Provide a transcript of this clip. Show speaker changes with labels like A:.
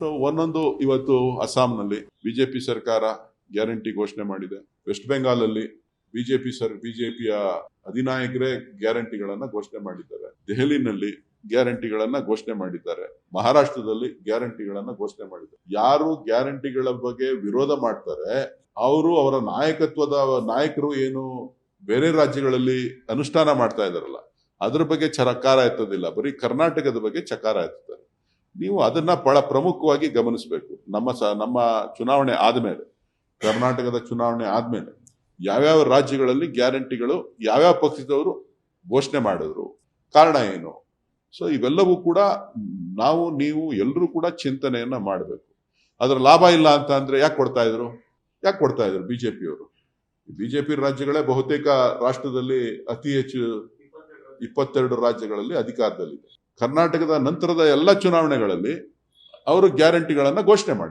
A: ಒಂದೊಂದು ಇವತ್ತು ಅಸ್ಸಾಂನಲ್ಲಿ ಬಿಜೆಪಿ ಸರ್ಕಾರ ಗ್ಯಾರಂಟಿ ಘೋಷಣೆ ಮಾಡಿದೆ. ವೆಸ್ಟ್ ಬೆಂಗಾಲ್ ಅಲ್ಲಿ ಬಿಜೆಪಿಯ ಅಧಿನಾಯಕರೇ ಗ್ಯಾರಂಟಿಗಳನ್ನ ಘೋಷಣೆ ಮಾಡಿದ್ದಾರೆ. ದೆಹಲಿನಲ್ಲಿ ಗ್ಯಾರಂಟಿಗಳನ್ನ ಘೋಷಣೆ ಮಾಡಿದ್ದಾರೆ. ಮಹಾರಾಷ್ಟ್ರದಲ್ಲಿ ಗ್ಯಾರಂಟಿಗಳನ್ನ ಘೋಷಣೆ ಮಾಡಿದ್ದಾರೆ. ಯಾರು ಗ್ಯಾರಂಟಿಗಳ ಬಗ್ಗೆ ವಿರೋಧ ಮಾಡ್ತಾರೆ ಅವರ ನಾಯಕರು ಏನು ಬೇರೆ ರಾಜ್ಯಗಳಲ್ಲಿ ಅನುಷ್ಠಾನ ಮಾಡ್ತಾ ಇದಾರಲ್ಲ ಅದ್ರ ಬಗ್ಗೆ ಚಕಾರ ಎತ್ತೋದಿಲ್ಲ, ಬರೀ ಕರ್ನಾಟಕದ ಬಗ್ಗೆ ಚಕಾರ ಎತ್ತಾರೆ. ನೀವು ಅದನ್ನ ಬಹಳ ಪ್ರಮುಖವಾಗಿ ಗಮನಿಸಬೇಕು. ನಮ್ಮ ಚುನಾವಣೆ ಆದ್ಮೇಲೆ, ಕರ್ನಾಟಕದ ಚುನಾವಣೆ ಆದ್ಮೇಲೆ ಯಾವ್ಯಾವ ರಾಜ್ಯಗಳಲ್ಲಿ ಗ್ಯಾರಂಟಿಗಳು ಯಾವ್ಯಾವ ಪಕ್ಷದವರು ಘೋಷಣೆ ಮಾಡಿದ್ರು, ಕಾರಣ ಏನು. ಸೊ ಇವೆಲ್ಲವೂ ಕೂಡ ನೀವು ಎಲ್ಲರೂ ಕೂಡ ಚಿಂತನೆಯನ್ನ ಮಾಡಬೇಕು. ಅದರ ಲಾಭ ಇಲ್ಲ ಅಂತ ಅಂದ್ರೆ ಯಾಕೆ ಕೊಡ್ತಾ ಇದ್ರು ಬಿಜೆಪಿಯವರು. ಬಿಜೆಪಿ ರಾಜ್ಯಗಳೇ ಬಹುತೇಕ ರಾಷ್ಟ್ರದಲ್ಲಿ ಅತಿ ಹೆಚ್ಚು 22 ರಾಜ್ಯಗಳಲ್ಲಿ ಅಧಿಕಾರದಲ್ಲಿದೆ. ಕರ್ನಾಟಕದ ನಂತರದ ಎಲ್ಲ ಚುನಾವಣೆಗಳಲ್ಲಿ ಅವರು ಗ್ಯಾರಂಟಿಗಳನ್ನ ಘೋಷಣೆ ಮಾಡಿದ್ದಾರೆ.